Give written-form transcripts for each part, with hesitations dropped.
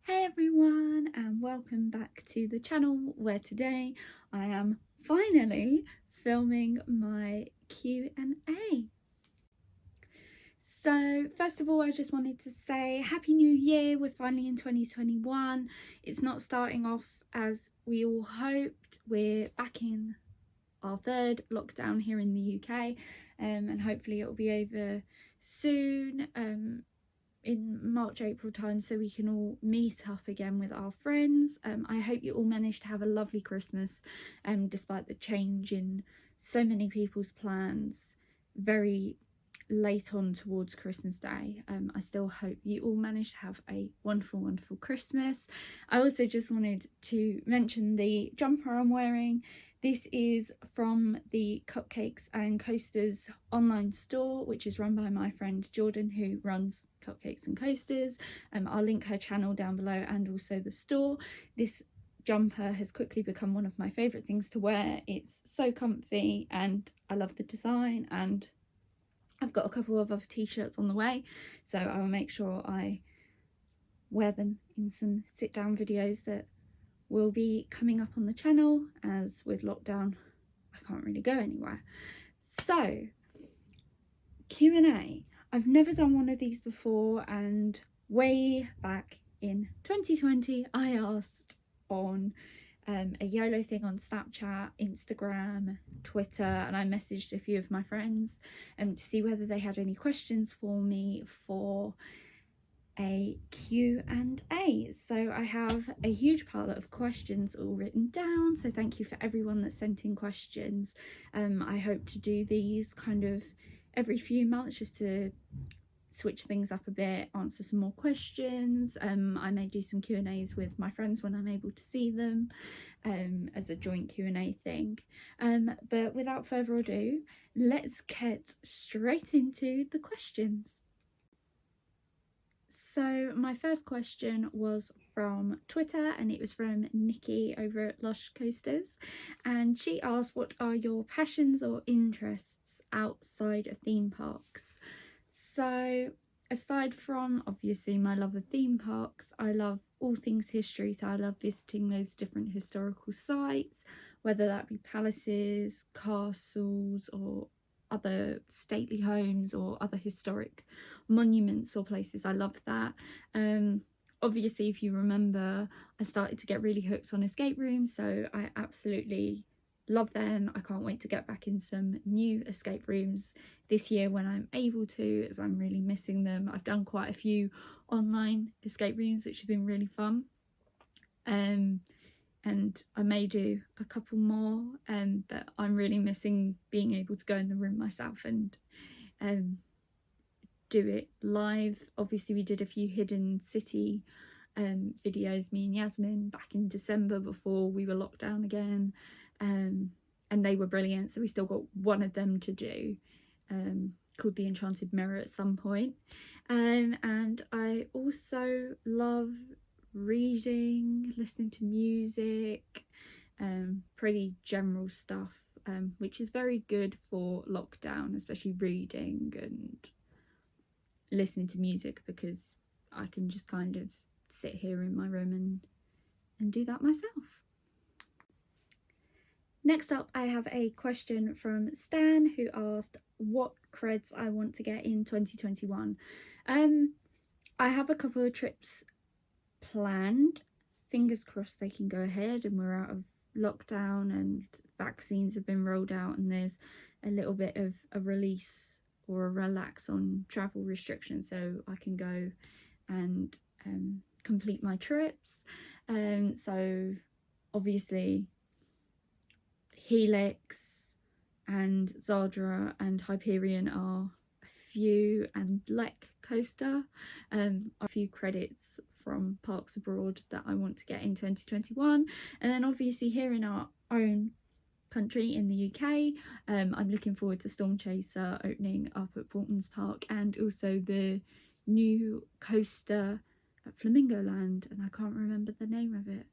Hey everyone, and welcome back to the channel where today I am finally filming my Q&A. So first of all, I just wanted to say Happy New Year. We're finally in 2021. It's not starting off as we all hoped. We're back in our third lockdown here in the UK, and hopefully it will be over soon. In March, April time, so we can all meet up again with our friends. I hope you all managed to have a lovely Christmas, despite the change in so many people's plans very late on towards Christmas Day. I still hope you all managed to have a wonderful Christmas. I also just wanted to mention the jumper I'm wearing. This is from the Cupcakes and Coasters online store, which is run by my friend Jordan, who runs Cupcakes and Coasters. I'll link her channel down below and also the store. This jumper has quickly become one of my favourite things to wear. It's so comfy and I love the design, and I've got a couple of other t-shirts on the way, so I will make sure I wear them in some sit down videos that will be coming up on the channel, as with lockdown I can't really go anywhere. So Q&A. I've never done one of these before, and way back in 2020 I asked on a YOLO thing on Snapchat, Instagram, Twitter, and I messaged a few of my friends to see whether they had any questions for me for a Q&A. So I have a huge pile of questions all written down, so thank you for everyone that sent in questions. I hope to do these kind of every few months just to switch things up a bit, answer some more questions. I may do some Q&As with my friends when I'm able to see them, as a joint Q&A thing. But without further ado, let's get straight into the questions. So my first question was from Twitter, and it was from Nikki over at Lush Coasters, and she asked, what are your passions or interests outside of theme parks? So aside from obviously my love of theme parks, I love all things history, so I love visiting those different historical sites, whether that be palaces, castles, or other stately homes or other historic monuments or places. I love that. Obviously, if you remember, I started to get really hooked on escape rooms, so I absolutely love them. I can't wait to get back in some new escape rooms this year when I'm able to, as I'm really missing them. I've done quite a few online escape rooms which have been really fun, and I may do a couple more, but I'm really missing being able to go in the room myself and do it live. Obviously we did a few hidden city videos, me and Yasmin, back in December before we were locked down again, and they were brilliant, so we still got one of them to do, called the Enchanted Mirror at some point. And I also love reading, listening to music, pretty general stuff, which is very good for lockdown, especially reading and listening to music, because I can just kind of sit here in my room and do that myself. Next up, I have a question from Stan, who asked what creds I want to get in 2021. I have a couple of trips planned. Fingers crossed they can go ahead and we're out of lockdown and vaccines have been rolled out and there's a little bit of a release or a relax on travel restrictions, so I can go and complete my trips. So obviously Helix and Zadra and Hyperion are a few, and Lek Coaster are a few credits from parks abroad that I want to get in 2021. And then obviously here in our own country in the UK, I'm looking forward to Storm Chaser opening up at Portman's Park, and also the new coaster at Flamingo Land, and I can't remember the name of it,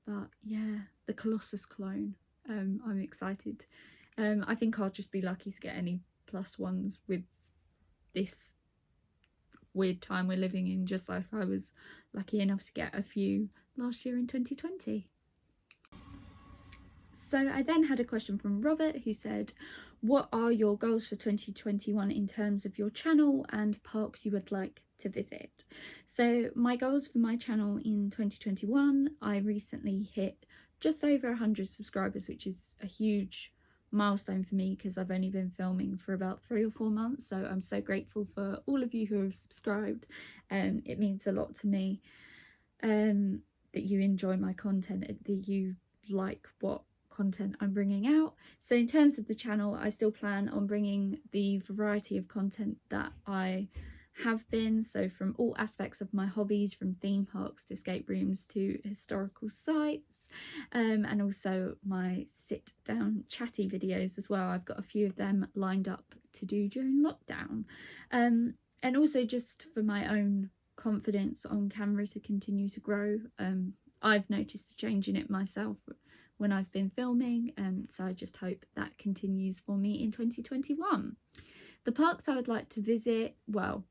but yeah, the Colossus clone. I'm excited. I think I'll just be lucky to get any +1s with this weird time we're living in, just like I was lucky enough to get a few last year in 2020. So I then had a question from Robert, who said, what are your goals for 2021 in terms of your channel and parks you would like to visit? So my goals for my channel in 2021, I recently hit just over 100 subscribers, which is a huge milestone for me because I've only been filming for about 3 or 4 months. So I'm so grateful for all of you who have subscribed. It means a lot to me that you enjoy my content, that you like what content I'm bringing out. So in terms of the channel, I still plan on bringing the variety of content that I have been, so from all aspects of my hobbies, from theme parks to escape rooms to historical sites, and also my sit down chatty videos as well. I've got a few of them lined up to do during lockdown, and also just for my own confidence on camera to continue to grow. I've noticed a change in it myself when I've been filming, so I just hope that continues for me in 2021. The parks I would like to visit, well,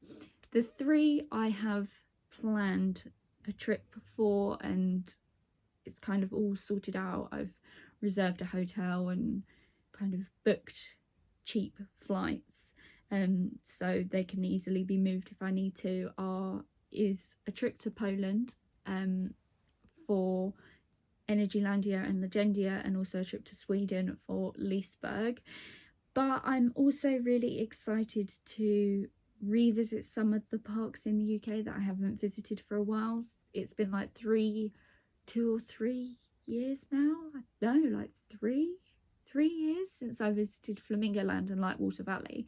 the 3 I have planned a trip for, and it's kind of all sorted out. I've reserved a hotel and kind of booked cheap flights, so they can easily be moved if I need to, is a trip to Poland for Energylandia and Legendia, and also a trip to Sweden for Liseberg. But I'm also really excited to revisit some of the parks in the UK that I haven't visited for a while. It's been like 2 or 3 years now. No, like 3 years since I visited Flamingoland and Lightwater Valley,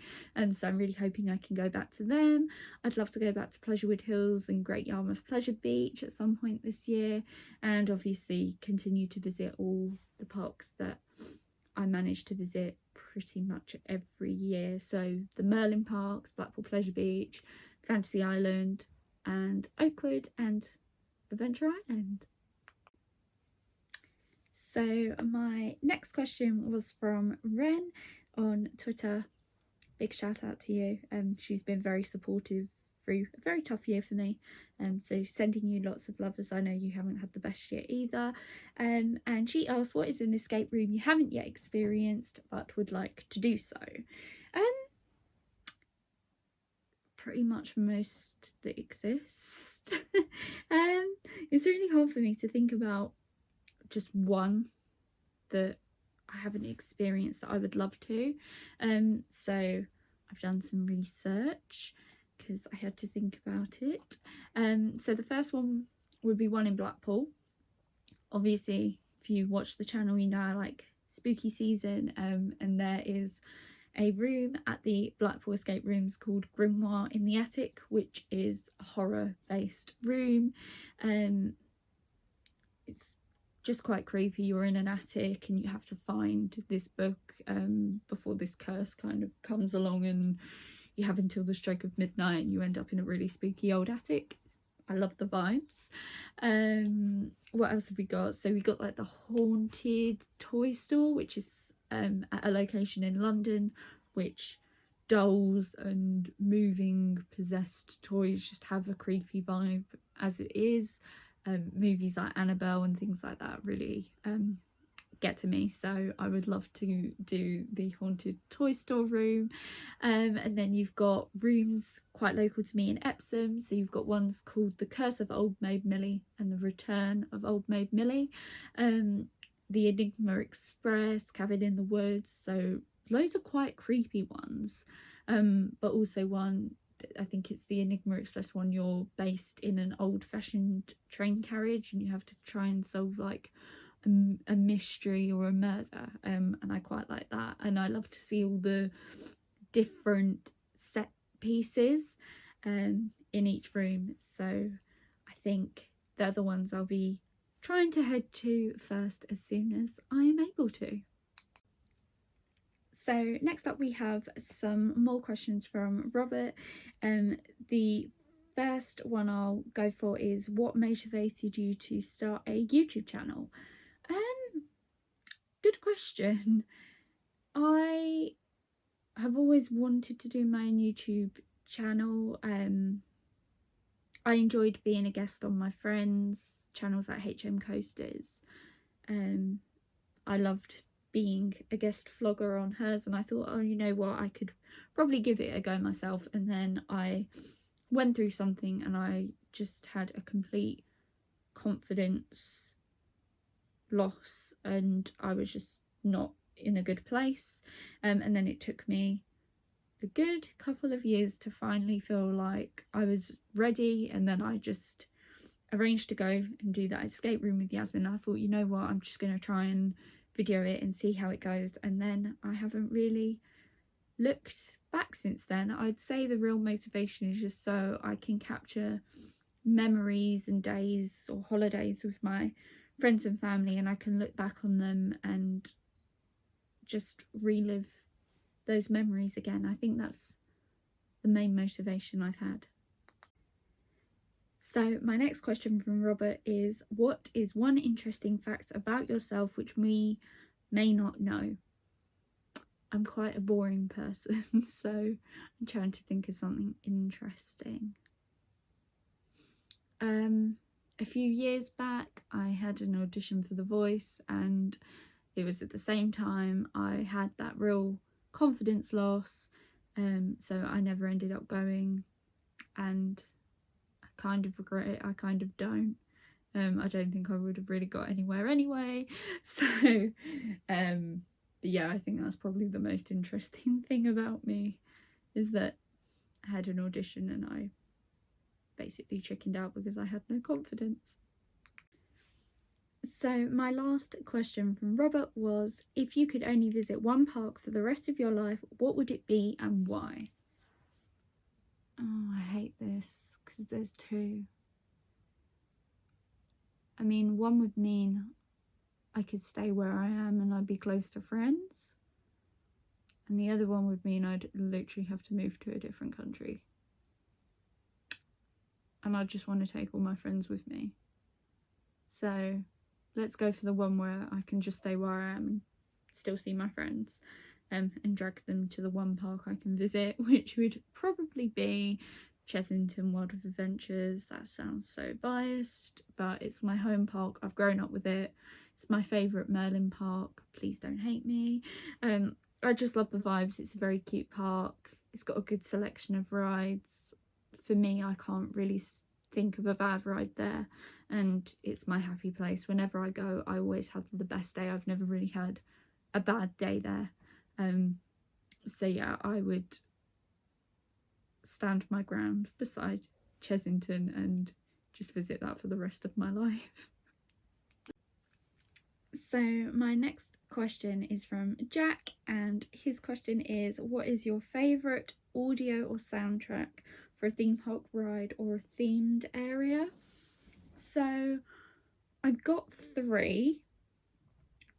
so I'm really hoping I can go back to them. I'd love to go back to Pleasurewood Hills and Great Yarmouth Pleasure Beach at some point this year, and obviously continue to visit all the parks that I manage to visit pretty much every year. So the Merlin Parks, Blackpool Pleasure Beach, Fantasy Island and Oakwood and Adventure Island. So my next question was from Ren on Twitter. Big shout out to you. She's been very supportive through a very tough year for me. So sending you lots of love, as I know you haven't had the best year either. And she asked, what is an escape room you haven't yet experienced but would like to do so? Pretty much most that exist. It's really hard for me to think about just one that I haven't experienced that I would love to. So I've done some research because I had to think about it. So the first one would be one in Blackpool. Obviously, if you watch the channel, you know I like spooky season, and there is a room at the Blackpool escape rooms called Grimoire in the Attic, which is a horror based room. It's just quite creepy. You're in an attic and you have to find this book before this curse kind of comes along, and you have until the stroke of midnight and you end up in a really spooky old attic. I love the vibes. What else have we got? So we got like the haunted toy store, which is at a location in London, which dolls and moving possessed toys just have a creepy vibe as it is. Movies like Annabelle and things like that really get to me, so I would love to do the haunted toy store room. And then you've got rooms quite local to me in Epsom, so you've got ones called The Curse of Old Maid Millie and The Return of Old Maid Millie, the Enigma Express, Cabin in the Woods, so loads of quite creepy ones, but also one, I think it's the Enigma Express one, you're based in an old-fashioned train carriage and you have to try and solve like a mystery or a murder, and I quite like that. And I love to see all the different set pieces in each room, so I think they're the ones I'll be trying to head to first as soon as I am able to. So next up we have some more questions from Robert. The first one I'll go for is, what motivated you to start a YouTube channel? Good question. I have always wanted to do my own YouTube channel. I enjoyed being a guest on my friends' channels like HM Coasters. I loved being a guest vlogger on hers, and I thought, oh, you know what, I could probably give it a go myself. And then I went through something and I just had a complete confidence loss, and I was just not in a good place. And then it took me a good couple of years to finally feel like I was ready, and then I just arranged to go and do that escape room with Yasmin. I thought, you know what, I'm just going to try and video it and see how it goes. And then I haven't really looked back since then. I'd say the real motivation is just so I can capture memories and days or holidays with my friends and family, and I can look back on them and just relive those memories again. I think that's the main motivation I've had. So my next question from Robert is, what is one interesting fact about yourself which we may not know? I'm quite a boring person, so I'm trying to think of something interesting. A few years back I had an audition for The Voice, and it was at the same time I had that real confidence loss, so I never ended up going, and I kind of regret it, I kind of don't. I don't think I would have really got anywhere anyway, so but yeah, I think that's probably the most interesting thing about me, is that I had an audition and I basically chickened out because I had no confidence. So my last question from Robert was, if you could only visit one park for the rest of your life, what would it be and why? Oh, I hate this because there's two. I mean, one would mean I could stay where I am and I'd be close to friends, and the other one would mean I'd literally have to move to a different country, and I just want to take all my friends with me. So let's go for the one where I can just stay where I am and still see my friends, and drag them to the one park I can visit, which would probably be Chessington World of Adventures. That sounds so biased, but it's my home park. I've grown up with it. It's my favourite Merlin park. Please don't hate me. I just love the vibes. It's a very cute park. It's got a good selection of rides. For me, I can't really think of a bad ride there, and it's my happy place. Whenever I go, I always have the best day. I've never really had a bad day there. So yeah, I would stand my ground beside Chessington and just visit that for the rest of my life. So my next question is from Jack, and his question is, what is your favourite audio or soundtrack for a theme park ride or a themed area? So I've got three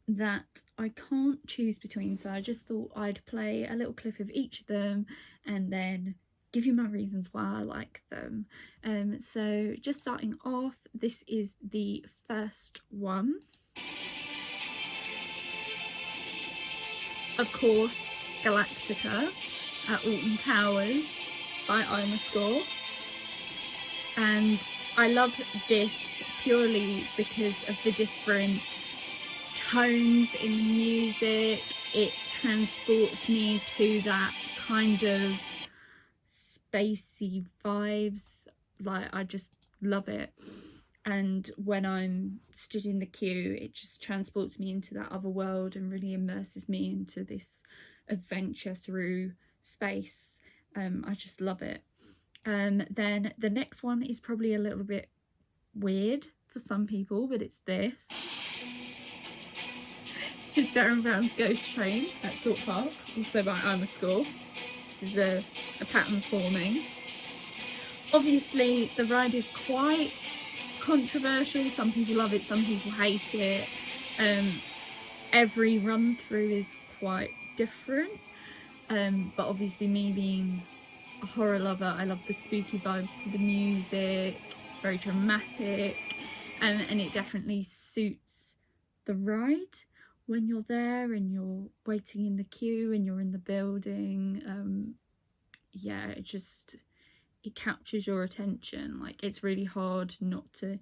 that I can't choose between, so I just thought I'd play a little clip of each of them and then give you my reasons why I like them. So just starting off, this is the first one. Of course, Galactica at Alton Towers by Score. And I love this purely because of the different tones in the music. It transports me to that kind of spacey vibes. Like, I just love it. And when I'm stood in the queue, it just transports me into that other world and really immerses me into this adventure through space. I just love it. Then the next one is probably a little bit weird for some people, but it's this. Just Darren Brown's Ghost Train at Thorpe Park, also by Score. This is a pattern forming. Obviously, the ride is quite controversial. Some people love it, some people hate it. Every run through is quite different, but obviously, me being a horror lover, I love the spooky vibes to the music. It's very dramatic, and it definitely suits the ride when you're there and you're waiting in the queue and you're in the building. Yeah, it captures your attention. Like, it's really hard not to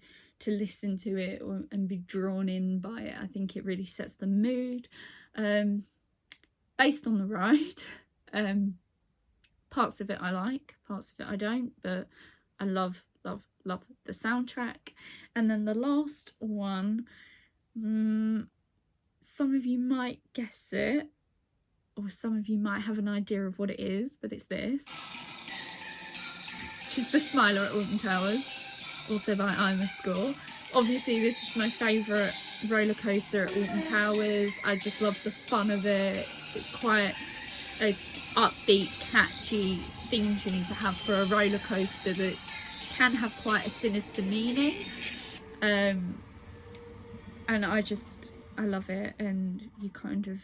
listen to it and be drawn in by it. I think it really sets the mood. Based on the ride, parts of it I like, parts of it I don't, but I love the soundtrack. And then the last one, some of you might guess it, or some of you might have an idea of what it is, but it's this, which is the Smiler at Alton Towers, also by I'm a Score. Obviously this is my favourite roller coaster at Alton Towers. I just love the fun of it. It's quite a upbeat, catchy theme tune to have for a roller coaster that can have quite a sinister meaning, and I love it. And you kind of,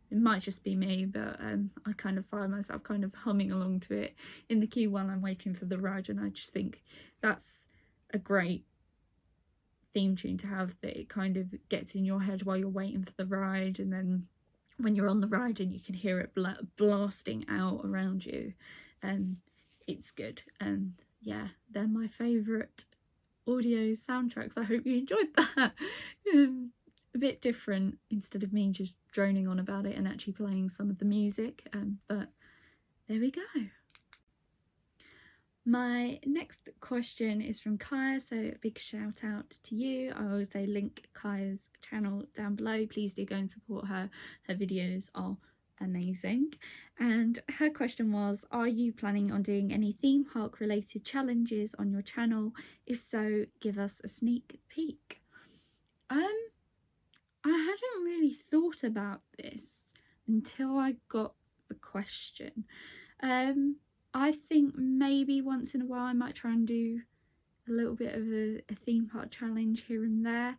it might just be me, but I kind of find myself kind of humming along to it in the queue while I'm waiting for the ride, and I just think that's a great theme tune to have, that it kind of gets in your head while you're waiting for the ride, and then when you're on the ride and you can hear it blasting out around you, and it's good. And yeah, they're my favourite audio soundtracks. I hope you enjoyed that. A bit different, instead of me just droning on about it and actually playing some of the music, but there we go. My next question is from Kaya, so a big shout out to you. I always say link Kaya's channel down below. Please do go and support her. Her videos are amazing. And her question was, are you planning on doing any theme park related challenges on your channel? If so, give us a sneak peek. I hadn't really thought about this until I got the question. I think maybe once in a while I might try and do a little bit of a theme park challenge here and there.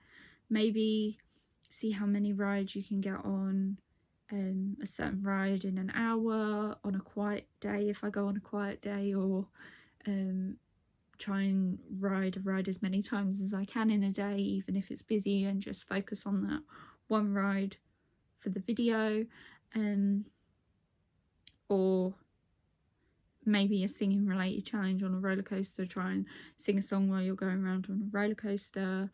Maybe see how many rides you can get on a certain ride in an hour on a quiet day, if I go on a quiet day, or try and ride a ride as many times as I can in a day, even if it's busy, and just focus on that one ride for the video. Or maybe a singing related challenge on a roller coaster, try and sing a song while you're going around on a roller coaster,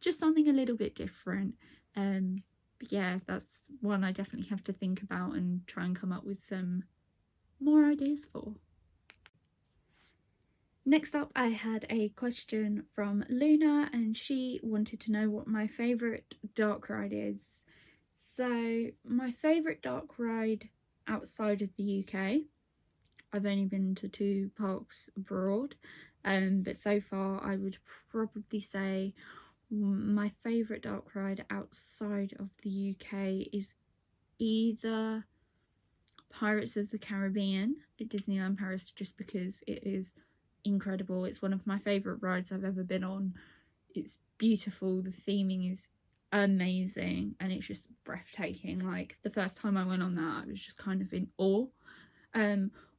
just something a little bit different. But yeah, that's one I definitely have to think about and try and come up with some more ideas for. Next up, I had a question from Luna, and she wanted to know what my favourite dark ride is. So my favourite dark ride outside of the UK, I've only been to 2 parks abroad, but so far I would probably say my favourite dark ride outside of the UK is either Pirates of the Caribbean at Disneyland Paris, just because it is incredible. It's one of my favourite rides I've ever been on. It's beautiful, the theming is amazing, and it's just breathtaking. Like, the first time I went on that, I was just kind of in awe.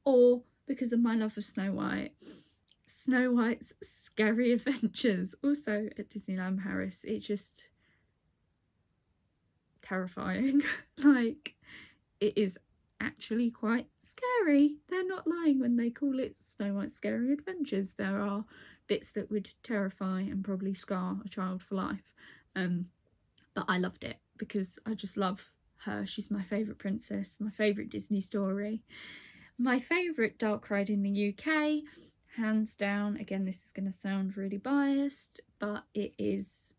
Or because of my love of Snow White's Scary Adventures, also at Disneyland Paris. It's just terrifying. Like, it is actually quite scary. They're not lying when they call it Snow White's Scary Adventures. There are bits that would terrify and probably scar a child for life. But I loved it because I just love her. She's my favourite princess, my favourite Disney story. My favourite dark ride in the UK, hands down, again this is going to sound really biased, but it is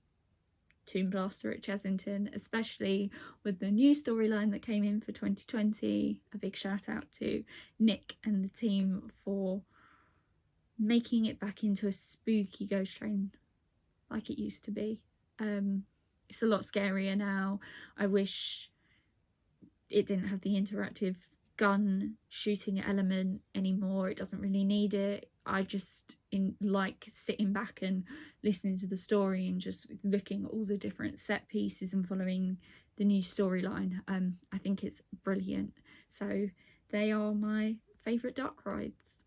Toon Blaster at Chessington, especially with the new storyline that came in for 2020. A big shout out to Nick and the team for making it back into a spooky ghost train like it used to be. It's a lot scarier now. I wish it didn't have the interactive gun shooting element anymore. It doesn't really need it. I just like sitting back and listening to the story and just looking at all the different set pieces and following the new storyline. I think it's brilliant. So they are my favourite dark rides.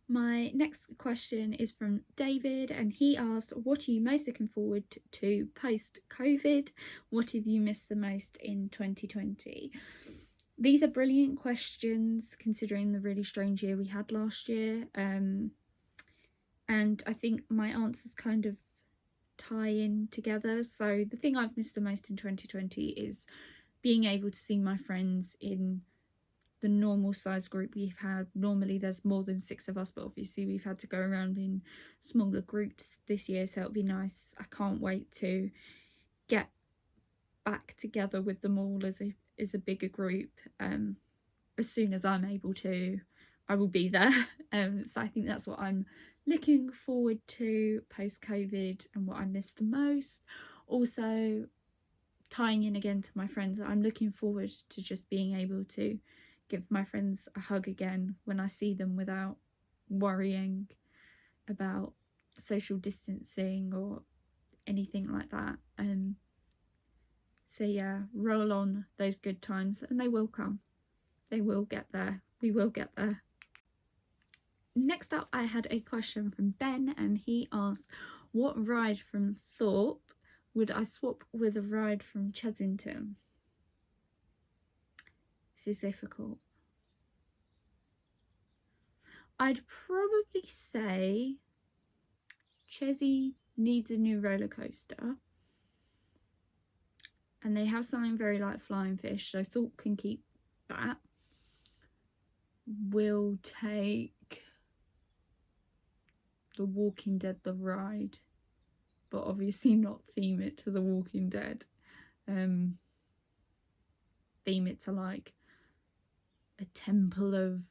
My next question is from David, and he asked, what are you most looking forward to post-COVID? What have you missed the most in 2020? These are brilliant questions considering the really strange year we had last year. And I think my answers kind of tie in together. So the thing I've missed the most in 2020 is being able to see my friends in the normal size group we've had. Normally there's more than 6 of us, but obviously we've had to go around in smaller groups this year, so it'll be nice. I can't wait to get back together with them all as a bigger group. As soon as I'm able to, I will be there. So I think that's what I'm looking forward to post-COVID and what I miss the most. Also, tying in again to my friends, I'm looking forward to just being able to give my friends a hug again when I see them without worrying about social distancing or anything like that. So yeah, roll on those good times, and they will come. They will get there. We will get there. Next up, I had a question from Ben, and he asked, what ride from Thorpe would I swap with a ride from Chesington? This is difficult. I'd probably say Chesy needs a new roller coaster, and they have something very like Flying Fish, so Thorpe can keep that. We'll take The Walking Dead the ride, but obviously not theme it to The Walking Dead. Theme it to like a Temple of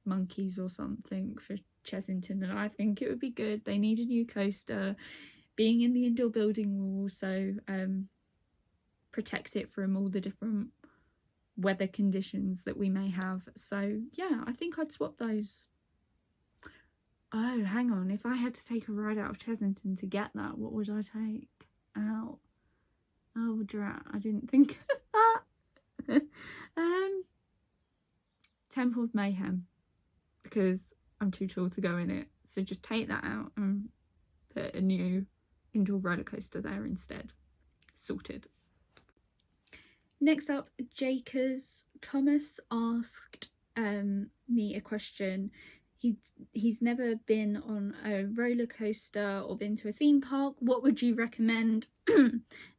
Monkeys or something for Chesington, and I think it would be good. They need a new coaster. Being in the indoor building will also protect it from all the different weather conditions that we may have. So yeah, I think I'd swap those. Oh, hang on, if I had to take a ride out of Chesington to get that, what would I take out? Oh drat, I didn't think of that. Temple of Mayhem, because I'm too tall to go in it, so just take that out and put a new indoor roller coaster there instead. Sorted. Next up, Jakers Thomas asked me a question. He's never been on a roller coaster or been to a theme park. What would you recommend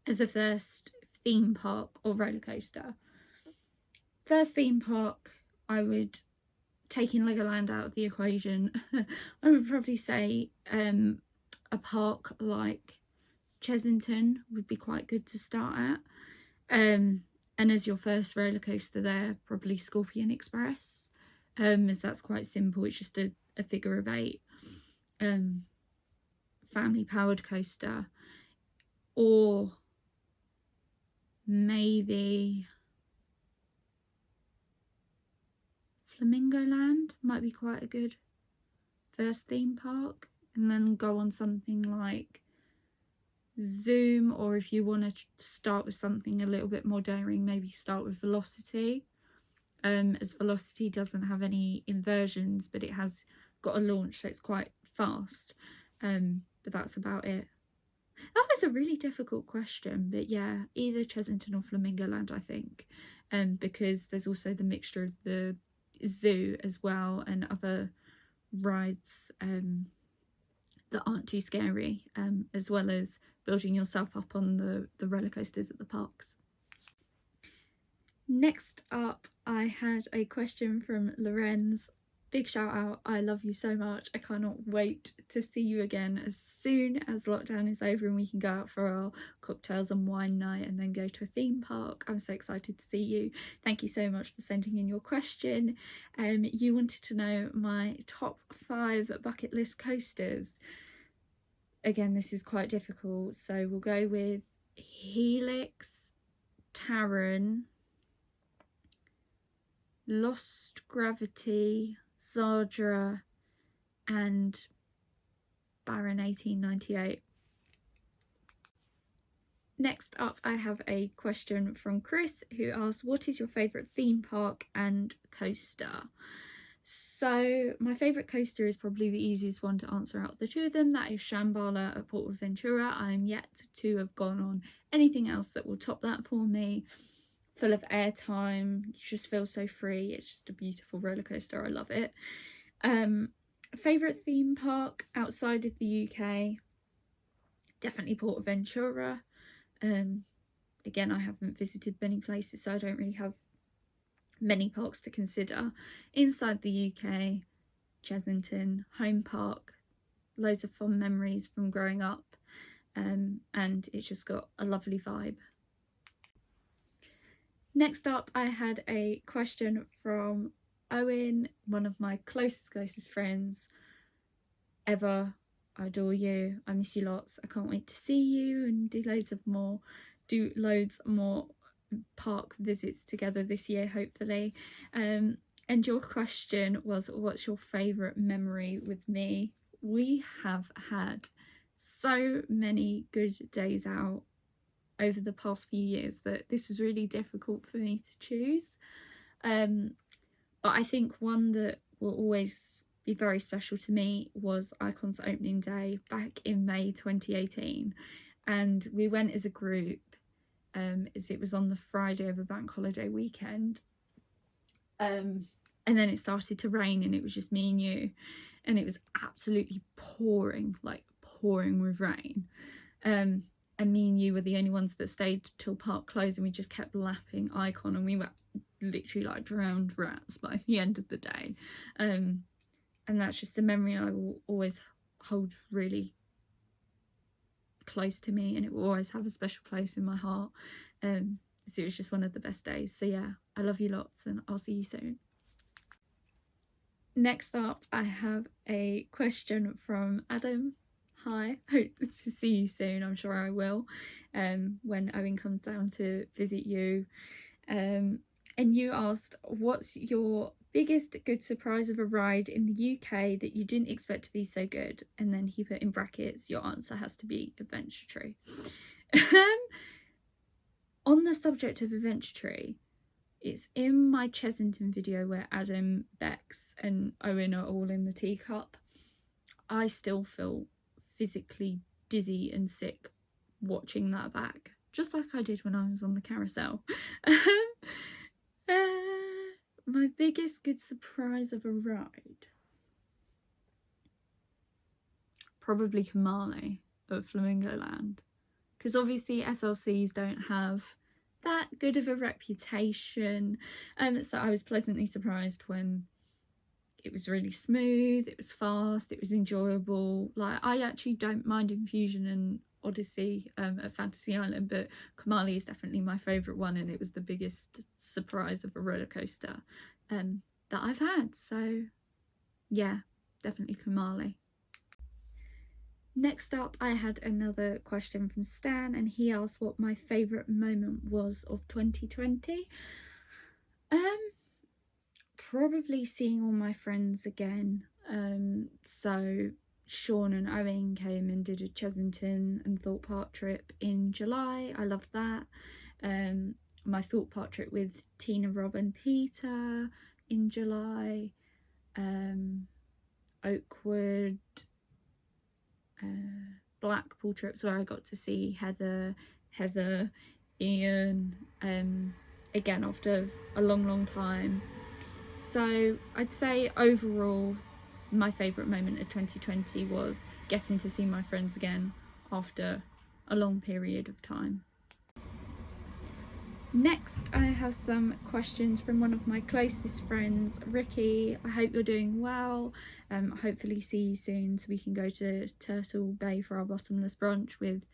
as a first theme park or roller coaster? First theme park, I would, taking Legoland out of the equation, I would probably say a park like Chesington would be quite good to start at. And as your first roller coaster there, probably Scorpion Express, as that's quite simple. It's just a figure of 8 family powered coaster. Or maybe Flamingo Land might be quite a good first theme park, and then go on something like Zoom, or if you want to start with something a little bit more daring, maybe start with Velocity, as Velocity doesn't have any inversions, but it has got a launch, so it's quite fast. But that's about it. That was a really difficult question, but yeah, either Chesington or Flamingo Land, I think, because there's also the mixture of the zoo as well and other rides that aren't too scary, as well as building yourself up on the roller coasters at the parks. Next up, I had a question from Lorenz. Big shout out, I love you so much. I cannot wait to see you again as soon as lockdown is over and we can go out for our cocktails and wine night and then go to a theme park. I'm so excited to see you. Thank you so much for sending in your question. You wanted to know my top 5 bucket list coasters. Again, this is quite difficult, so we'll go with Helix, Taron, Lost Gravity, Zadra, and Baron 1898. Next up, I have a question from Chris, who asked, what is your favourite theme park and coaster? So my favourite coaster is probably the easiest one to answer out of the two of them. That is Shambhala at Portaventura. I'm yet to have gone on anything else that will top that for me. full of airtime. You just feel so free. It's just a beautiful roller coaster. I love it. Favourite theme park outside of the UK? Definitely Portaventura. Again, I haven't visited many places, so I don't really have many parks to consider. Inside the UK, Chesington, home park, loads of fond memories from growing up, and it's just got a lovely vibe. Next up, I had a question from Owen, one of my closest friends ever. I adore you. I miss you lots. I can't wait to see you and do loads more park visits together this year, hopefully. And your question was, what's your favourite memory with me? We have had so many good days out over the past few years that this was really difficult for me to choose. But I think one that will always be very special to me was Icon's opening day back in May 2018. And we went as a group, as it was on the Friday of a bank holiday weekend. And then it started to rain and it was just me and you. And it was absolutely pouring, like pouring with rain. And me and you were the only ones that stayed till park closed, and we just kept lapping Icon, and we were literally like drowned rats by the end of the day. And that's just a memory I will always hold really close to me, and it will always have a special place in my heart. So it was just one of the best days. So yeah, I love you lots, and I'll see you soon. Next up, I have a question from Adam. Hi, hope to see you soon. I'm sure I will, when Owen comes down to visit you. And you asked, what's your biggest good surprise of a ride in the UK that you didn't expect to be so good? And then he put in brackets, your answer has to be Adventure Tree. On the subject of Adventure Tree, it's in my Chesington video where Adam, Bex and Owen are all in the teacup. I still feel physically dizzy and sick watching that back, just like I did when I was on the carousel. My biggest good surprise of a ride, probably Kamali at Flamingo Land, because obviously SLCs don't have that good of a reputation, so I was pleasantly surprised when it was really smooth, it was fast, it was enjoyable. Like, I actually don't mind Infusion and Odyssey at Fantasy Island, but Kamali is definitely my favourite one, and it was the biggest surprise of a roller coaster that I've had. So yeah, definitely Kamali. Next up, I had another question from Stan, and he asked what my favourite moment was of 2020. Probably seeing all my friends again. So Sean and Owen came and did a Chesington and Thorpe Park trip in July. I loved that. My Thorpe Park trip with Tina, Rob and Peter in July. Oakwood, Blackpool trips where I got to see Heather, Ian, again after a long time. So I'd say overall my favourite moment of 2020 was getting to see my friends again after a long period of time. Next, I have some questions from one of my closest friends, Ricky. I hope you're doing well. Hopefully see you soon so we can go to Turtle Bay for our bottomless brunch with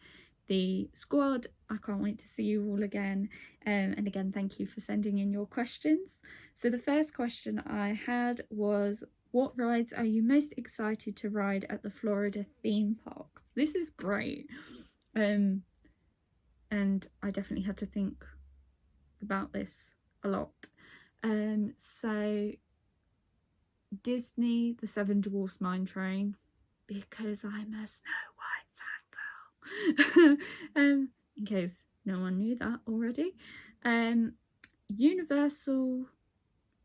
the squad. I can't wait to see you all again. And again, thank you for sending in your questions. So the first question I had was, what rides are you most excited to ride at the Florida theme parks? This is great. And I definitely had to think about this a lot. So Disney, the Seven Dwarfs Mine Train, because I'm a Snow White fangirl. In case no one knew that already. Universal,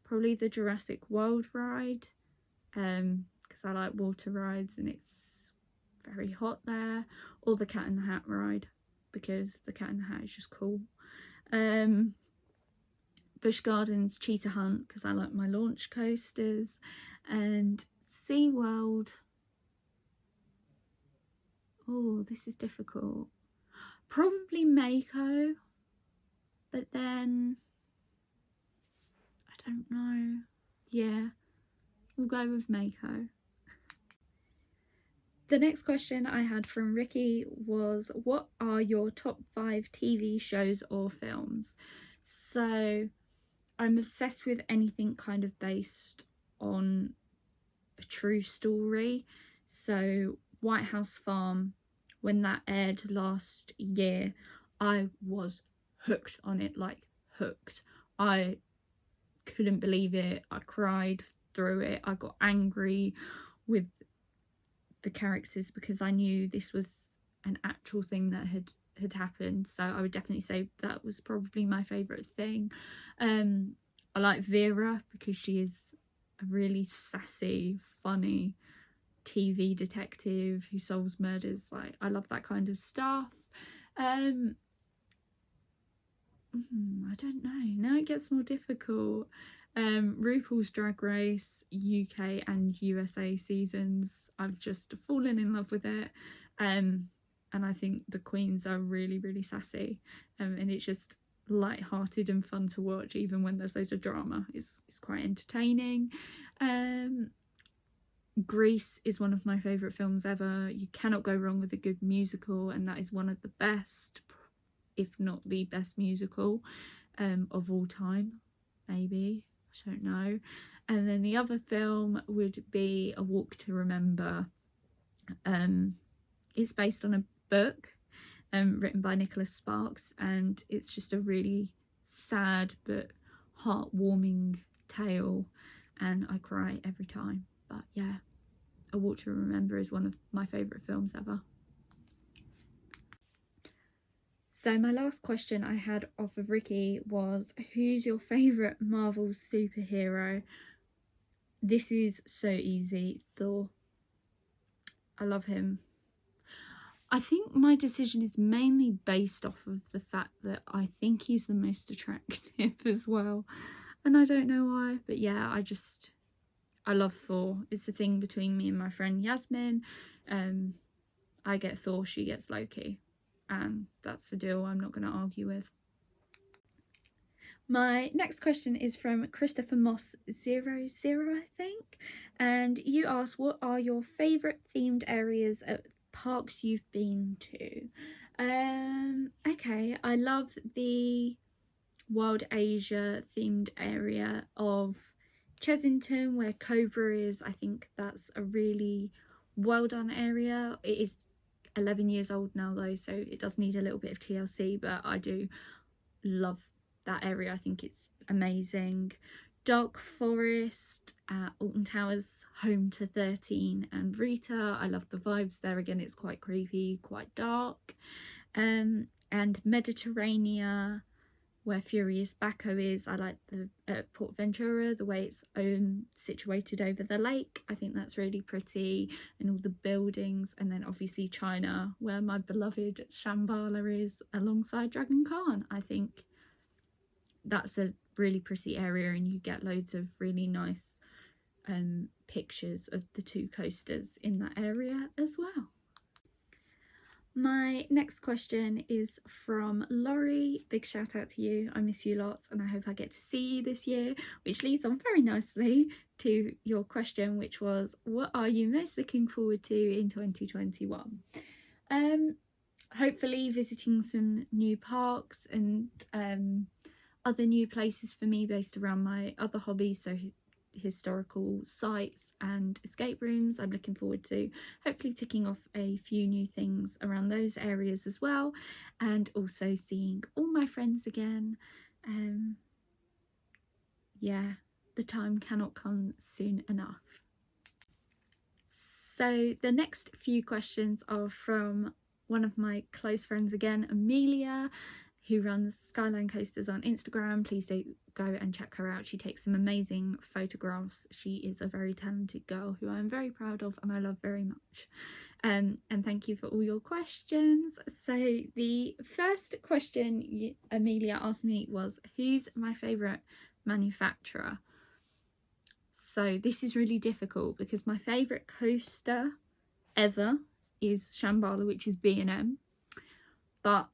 probably the Jurassic World ride, because I like water rides and it's very hot there, or the Cat in the Hat ride, because the Cat in the Hat is just cool. Busch Gardens Cheetah Hunt because I like my launch coasters, and SeaWorld. Oh, this is difficult. Probably Mako, but then I don't know. Yeah, we'll go with Mako. The next question I had from Ricky was, what are your top 5 TV shows or films? So I'm obsessed with anything kind of based on a true story. So White House Farm, when that aired last year, I was hooked on it, like hooked. I couldn't believe it. I cried through it. I got angry with the characters because I knew this was an actual thing that had happened. So I would definitely say that was probably my favourite thing. I like Vera because she is a really sassy, funny TV detective who solves murders. Like, I love that kind of stuff. I don't know. Now it gets more difficult. RuPaul's Drag Race UK and USA seasons, I've just fallen in love with it. And I think the queens are really, really sassy. And it's just light-hearted and fun to watch, even when there's loads of drama. It's quite entertaining. Grease is one of my favourite films ever. You cannot go wrong with a good musical, and that is one of the best, if not the best musical of all time, maybe. I don't know. And then the other film would be A Walk to Remember. It's based on a book written by Nicholas Sparks, and it's just a really sad but heartwarming tale, and I cry every time. But yeah, A Walk to Remember is one of my favourite films ever. So my last question I had off of Ricky was, who's your favourite Marvel superhero? This is so easy. Thor. I love him. I think my decision is mainly based off of the fact that I think he's the most attractive as well. And I don't know why, but yeah, I love Thor. It's a thing between me and my friend Yasmin. I get Thor, she gets Loki. And that's the deal I'm not going to argue with. My next question is from Christopher Moss 00, I think. And you asked, what are your favourite themed areas at parks you've been to? Okay, I love the Wild Asia themed area of Chesington where Cobra is. I think that's a really well done area. It is 11 years old now though, so it does need a little bit of TLC, but I do love that area. I think it's amazing. Dark Forest at Alton Towers, home to 13 and Rita. I love the vibes there. Again, it's quite creepy, quite dark. And Mediterranean, where Furious Baco is. I like the Port Ventura, the way it's situated over the lake. I think that's really pretty, and all the buildings. And then obviously China, where my beloved Shambhala is, alongside Dragon Khan. I think that's a really pretty area, and you get loads of really nice pictures of the two coasters in that area as well. My next question is from Laurie. Big shout out to you. I miss you lots and I hope I get to see you this year, which leads on very nicely to your question, which was, what are you most looking forward to in 2021? Hopefully visiting some new parks and other new places for me based around my other hobbies, so historical sites and escape rooms. I'm looking forward to hopefully ticking off a few new things around those areas as well, and also seeing all my friends again. Yeah, the time cannot come soon enough. So the next few questions are from one of my close friends again, Amelia, who runs Skyline Coasters on Instagram. Please do go and check her out. She takes some amazing photographs. She is a very talented girl who I'm very proud of and I love very much. And thank you for all your questions. So the first question Amelia asked me was, who's my favourite manufacturer? So this is really difficult because my favourite coaster ever is Shambhala, which is B&M, but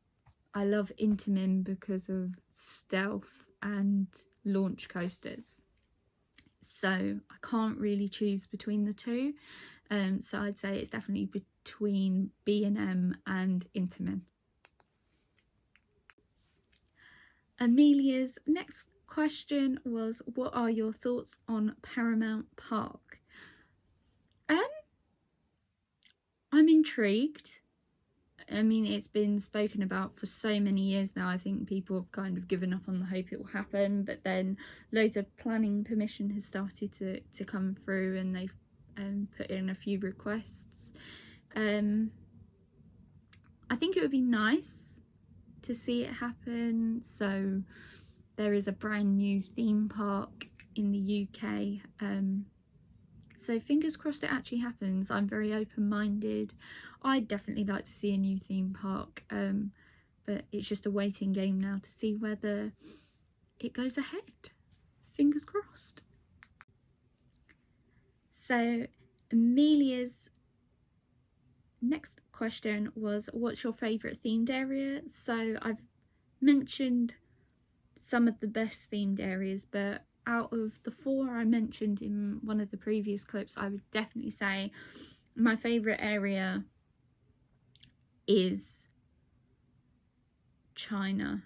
I love Intamin because of stealth and launch coasters. So I can't really choose between the two. So I'd say it's definitely between B&M and Intamin. Amelia's next question was, what are your thoughts on Paramount Park? I'm intrigued. I mean, it's been spoken about for so many years now. I think people have kind of given up on the hope it will happen, but then loads of planning permission has started to come through, and they've put in a few requests. I think it would be nice to see it happen. So there is a brand new theme park in the UK, so fingers crossed it actually happens. I'm very open-minded. I'd definitely like to see a new theme park, but it's just a waiting game now to see whether it goes ahead. Fingers crossed. So Amelia's next question was, what's your favourite themed area? So I've mentioned some of the best themed areas, but out of the 4 I mentioned in one of the previous clips, I would definitely say my favourite area is China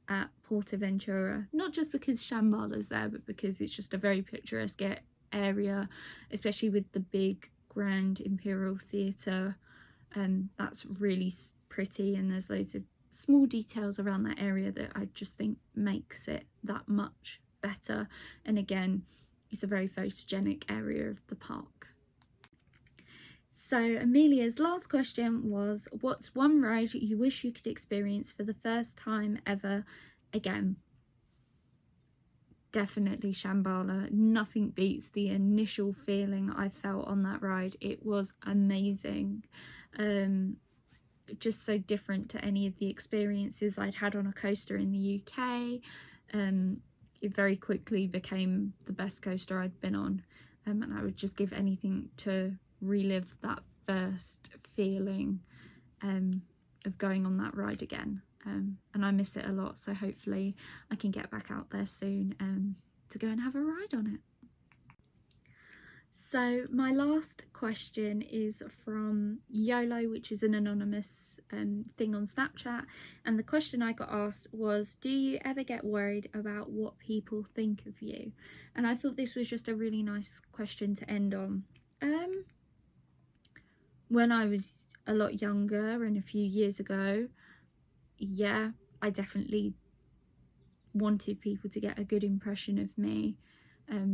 at Portaventura. Not just because Shambhala's there, but because it's just a very picturesque area, especially with the big grand Imperial Theatre. That's really pretty, and there's loads of small details around that area that I just think makes it that much better. And again, it's a very photogenic area of the park. So Amelia's last question was, what's one ride you wish you could experience for the first time ever again? Definitely Shambhala. Nothing beats the initial feeling I felt on that ride. It was amazing. Just so different to any of the experiences I'd had on a coaster in the UK. It very quickly became the best coaster I'd been on, and I would just give anything to relive that first feeling of going on that ride again. And I miss it a lot, so hopefully I can get back out there soon to go and have a ride on it. So my last question is from YOLO, which is an anonymous thing on Snapchat, and the question I got asked was, do you ever get worried about what people think of you? And I thought this was just a really nice question to end on. When I was a lot younger and a few years ago, yeah, I definitely wanted people to get a good impression of me,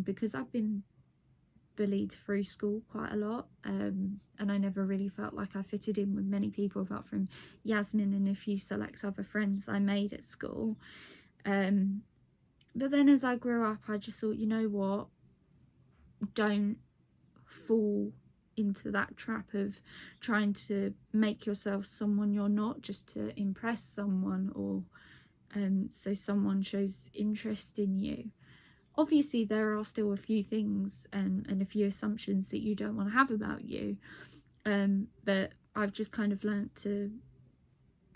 because I've been bullied through school quite a lot, and I never really felt like I fitted in with many people apart from Yasmin and a few select other friends I made at school. But then as I grew up, I just thought, you know what, don't fall into that trap of trying to make yourself someone you're not just to impress someone, or so someone shows interest in you. Obviously there are still a few things and a few assumptions that you don't want to have about you, but I've just kind of learnt to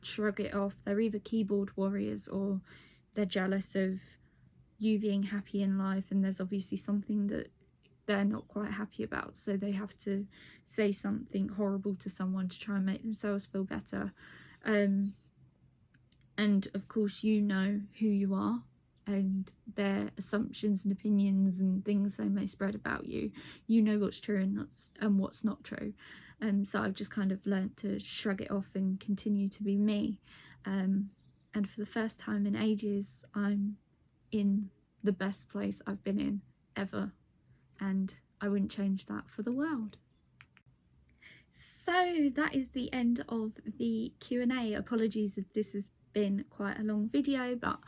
shrug it off. They're either keyboard warriors or they're jealous of you being happy in life, and there's obviously something that they're not quite happy about, so they have to say something horrible to someone to try and make themselves feel better. And of course you know who you are, and their assumptions and opinions and things they may spread about you, you know what's true and what's not true. So I've just kind of learnt to shrug it off and continue to be me. And for the first time in ages, I'm in the best place I've been in ever, and I wouldn't change that for the world. So that is the end of the Q&A. Apologies if this has been quite a long video, but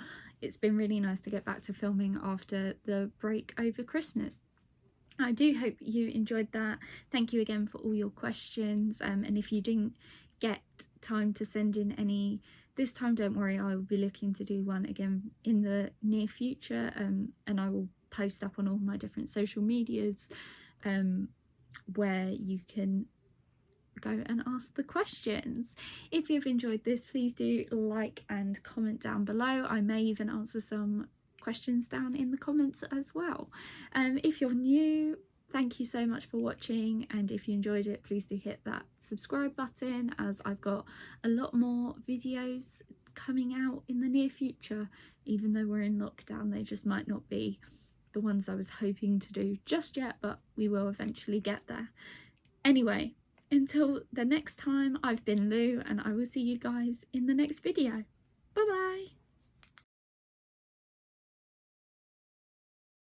it's been really nice to get back to filming after the break over Christmas. I do hope you enjoyed that. Thank you again for all your questions, and if you didn't get time to send in any this time, don't worry, I will be looking to do one again in the near future, and I will post up on all my different social medias where you can go and ask the questions. If you've enjoyed this, please do like and comment down below. I may even answer some questions down in the comments as well. If you're new, thank you so much for watching, and if you enjoyed it, please do hit that subscribe button, as I've got a lot more videos coming out in the near future. Even though we're in lockdown, they just might not be the ones I was hoping to do just yet, but we will eventually get there. Anyway, until the next time, I've been Lou, and I will see you guys in the next video. Bye bye.